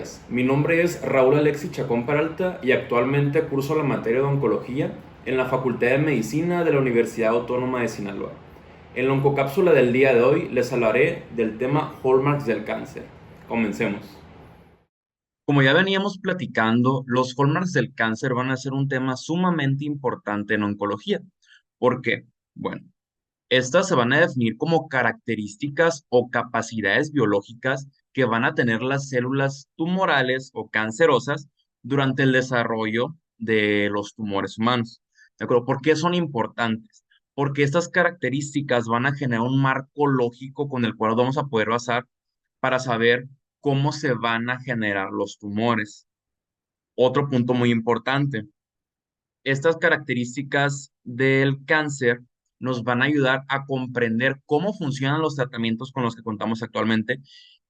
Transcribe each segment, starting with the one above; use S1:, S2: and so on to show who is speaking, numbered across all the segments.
S1: días. Mi nombre es Raúl Alexis Chacón Peralta y actualmente curso la materia de oncología en la Facultad de Medicina de la Universidad Autónoma de Sinaloa. En la oncocápsula del día de hoy les hablaré del tema hallmarks del cáncer. Comencemos.
S2: Como ya veníamos platicando, los hallmarks del cáncer van a ser un tema sumamente importante en oncología. ¿Por qué? Bueno, estas se van a definir como características o capacidades biológicas que van a tener las células tumorales o cancerosas durante el desarrollo de los tumores humanos. ¿De acuerdo? ¿Por qué son importantes? Porque estas características van a generar un marco lógico con el cual vamos a poder basar para saber cómo se van a generar los tumores. Otro punto muy importante, estas características del cáncer nos van a ayudar a comprender cómo funcionan los tratamientos con los que contamos actualmente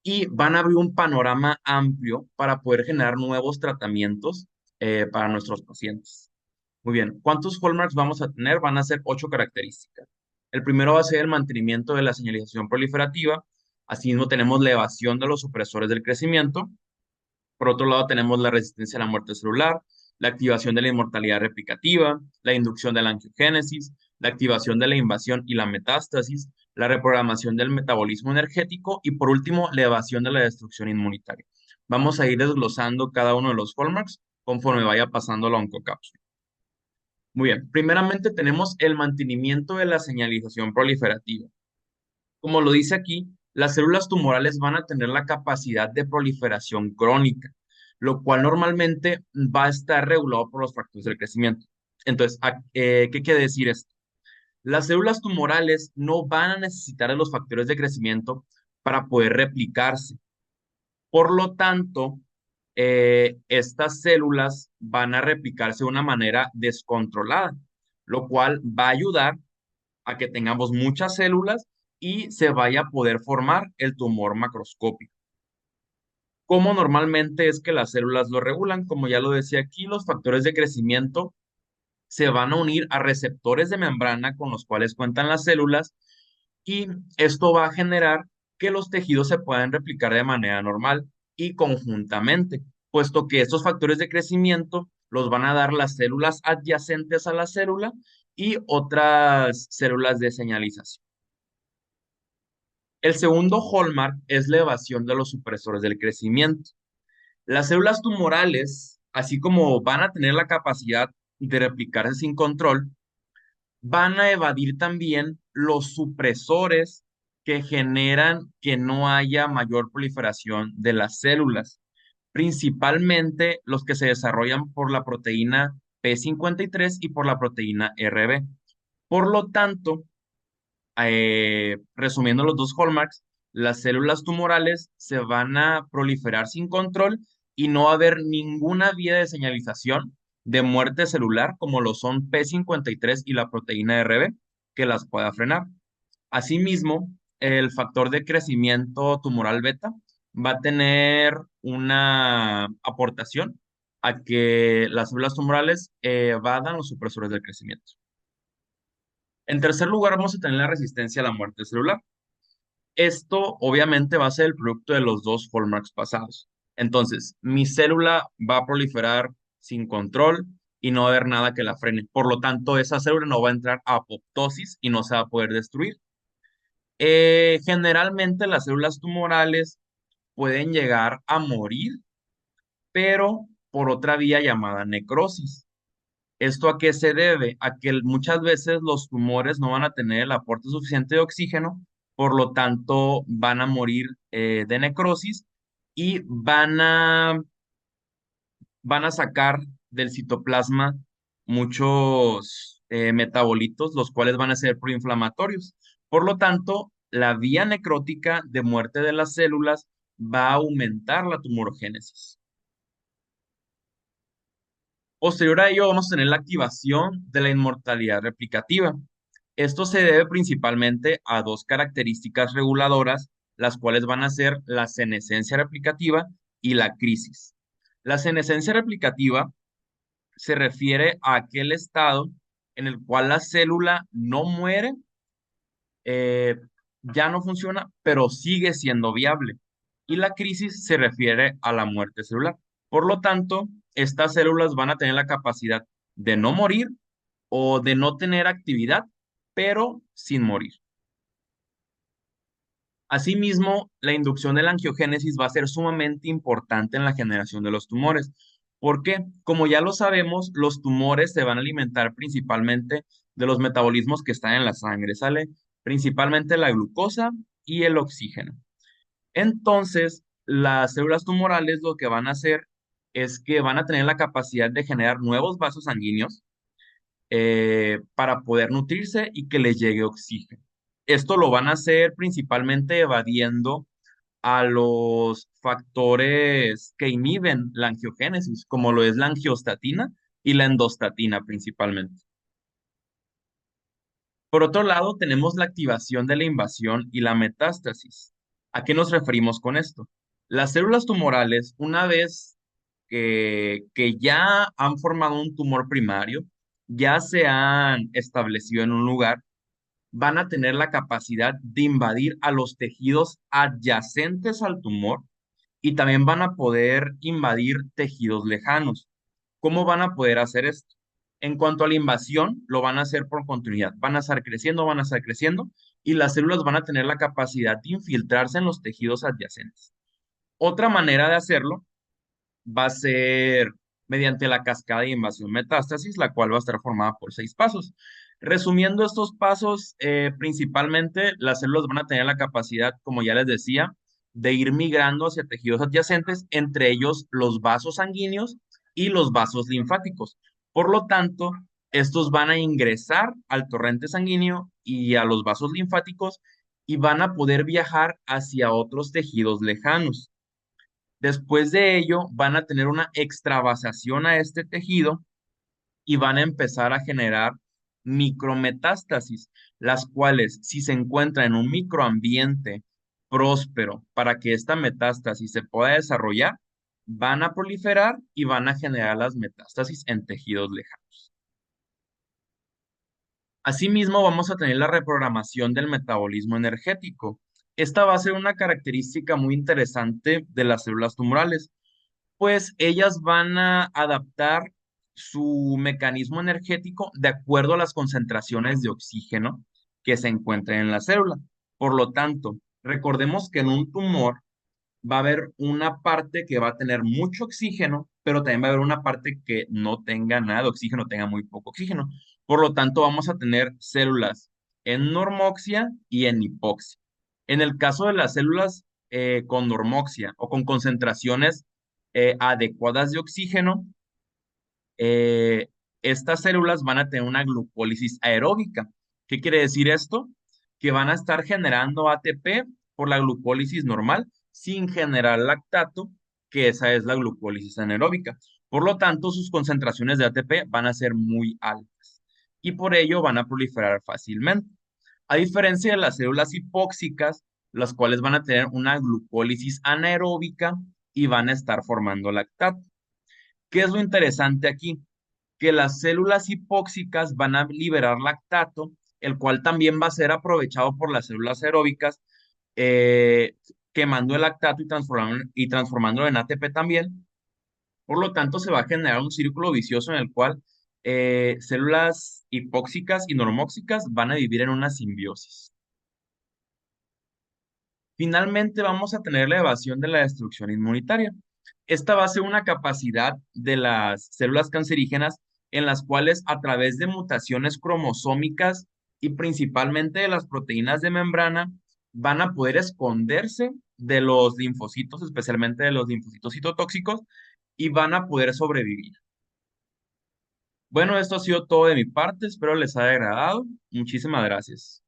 S2: y van a abrir un panorama amplio para poder generar nuevos tratamientos para nuestros pacientes. Muy bien, ¿cuántos hallmarks vamos a tener? Van a ser 8 características. El primero va a ser el mantenimiento de la señalización proliferativa. Asimismo, tenemos la evasión de los supresores del crecimiento. Por otro lado, tenemos la resistencia a la muerte celular, la activación de la inmortalidad replicativa, la inducción de la angiogénesis, la activación de la invasión y la metástasis, la reprogramación del metabolismo energético y por último, la evasión de la destrucción inmunitaria. Vamos a ir desglosando cada uno de los hallmarks conforme vaya pasando la oncocápsula. Muy bien, primeramente tenemos el mantenimiento de la señalización proliferativa. Como lo dice aquí, las células tumorales van a tener la capacidad de proliferación crónica, lo cual normalmente va a estar regulado por los factores del crecimiento. Entonces, ¿qué quiere decir esto? Las células tumorales no van a necesitar de los factores de crecimiento para poder replicarse. Por lo tanto, estas células van a replicarse de una manera descontrolada, lo cual va a ayudar a que tengamos muchas células y se vaya a poder formar el tumor macroscópico. ¿Cómo normalmente es que las células lo regulan? Como ya lo decía aquí, los factores de crecimiento se van a unir a receptores de membrana con los cuales cuentan las células y esto va a generar que los tejidos se puedan replicar de manera normal y conjuntamente, puesto que estos factores de crecimiento los van a dar las células adyacentes a la célula y otras células de señalización. El segundo hallmark es la evasión de los supresores del crecimiento. Las células tumorales, así como van a tener la capacidad de replicarse sin control, van a evadir también los supresores que generan que no haya mayor proliferación de las células, principalmente los que se desarrollan por la proteína P53 y por la proteína RB. Por lo tanto, resumiendo los dos hallmarks, las células tumorales se van a proliferar sin control y no va a haber ninguna vía de señalización de muerte celular como lo son P53 y la proteína RB que las pueda frenar. Asimismo, el factor de crecimiento tumoral beta va a tener una aportación a que las células tumorales evadan los supresores del crecimiento. En tercer lugar, vamos a tener la resistencia a la muerte celular. Esto obviamente va a ser el producto de los dos hallmarks pasados. Entonces, mi célula va a proliferar sin control y no va a haber nada que la frene. Por lo tanto, esa célula no va a entrar a apoptosis y no se va a poder destruir. Generalmente las células tumorales pueden llegar a morir, pero por otra vía llamada necrosis. ¿Esto a qué se debe? A que muchas veces los tumores no van a tener el aporte suficiente de oxígeno, por lo tanto van a morir de necrosis y van a sacar del citoplasma muchos metabolitos, los cuales van a ser proinflamatorios. Por lo tanto, la vía necrótica de muerte de las células va a aumentar la tumorogénesis. Posterior a ello, vamos a tener la activación de la inmortalidad replicativa. Esto se debe principalmente a dos características reguladoras, las cuales van a ser la senescencia replicativa y la crisis. La senescencia replicativa se refiere a aquel estado en el cual la célula no muere, eh, ya no funciona, pero sigue siendo viable. y la crisis se refiere a la muerte celular. Por lo tanto, estas células van a tener la capacidad de no morir o de no tener actividad, pero sin morir. Asimismo, la inducción de la angiogénesis va a ser sumamente importante en la generación de los tumores. Porque, como ya lo sabemos, los tumores se van a alimentar principalmente de los metabolismos que están en la sangre, ¿sale? Principalmente la glucosa y el oxígeno. Entonces, las células tumorales lo que van a hacer es que van a tener la capacidad de generar nuevos vasos sanguíneos para poder nutrirse y que les llegue oxígeno. Esto lo van a hacer principalmente evadiendo a los factores que inhiben la angiogénesis, como lo es la angiostatina y la endostatina principalmente. Por otro lado, tenemos la activación de la invasión y la metástasis. ¿A qué nos referimos con esto? Las células tumorales, una vez que ya han formado un tumor primario, ya se han establecido en un lugar, van a tener la capacidad de invadir a los tejidos adyacentes al tumor y también van a poder invadir tejidos lejanos. ¿Cómo van a poder hacer esto? En cuanto a la invasión, lo van a hacer por continuidad. Van a estar creciendo y las células van a tener la capacidad de infiltrarse en los tejidos adyacentes. Otra manera de hacerlo va a ser mediante la cascada de invasión metástasis, la cual va a estar formada por 6 pasos. Resumiendo estos pasos, principalmente las células van a tener la capacidad, como ya les decía, de ir migrando hacia tejidos adyacentes, entre ellos los vasos sanguíneos y los vasos linfáticos. Por lo tanto, estos van a ingresar al torrente sanguíneo y a los vasos linfáticos y van a poder viajar hacia otros tejidos lejanos. Después de ello, van a tener una extravasación a este tejido y van a empezar a generar micrometástasis, las cuales, si se encuentran en un microambiente próspero para que esta metástasis se pueda desarrollar, van a proliferar y van a generar las metástasis en tejidos lejanos. Asimismo, vamos a tener la reprogramación del metabolismo energético. Esta va a ser una característica muy interesante de las células tumorales, pues ellas van a adaptar su mecanismo energético de acuerdo a las concentraciones de oxígeno que se encuentren en la célula. Por lo tanto, recordemos que en un tumor va a haber una parte que va a tener mucho oxígeno, pero también va a haber una parte que no tenga nada de oxígeno, tenga muy poco oxígeno. Por lo tanto, vamos a tener células en normoxia y en hipoxia. En el caso de las células con normoxia o con concentraciones adecuadas de oxígeno, eh, estas células van a tener una glucólisis aeróbica. ¿Qué quiere decir esto? Que van a estar generando ATP por la glucólisis normal sin generar lactato, que esa es la glucólisis anaeróbica. Por lo tanto, sus concentraciones de ATP van a ser muy altas y por ello van a proliferar fácilmente. A diferencia de las células hipóxicas, las cuales van a tener una glucólisis anaeróbica y van a estar formando lactato. ¿Qué es lo interesante aquí? Que las células hipóxicas van a liberar lactato, el cual también va a ser aprovechado por las células aeróbicas, eh, quemando el lactato y transformándolo en ATP también. Por lo tanto, se va a generar un círculo vicioso en el cual células hipóxicas y normóxicas van a vivir en una simbiosis. Finalmente, vamos a tener la evasión de la destrucción inmunitaria. Esta va a ser una capacidad de las células cancerígenas en las cuales a través de mutaciones cromosómicas y principalmente de las proteínas de membrana van a poder esconderse de los linfocitos, especialmente de los linfocitos citotóxicos, y van a poder sobrevivir. Bueno, esto ha sido todo de mi parte. Espero les haya agradado. Muchísimas gracias.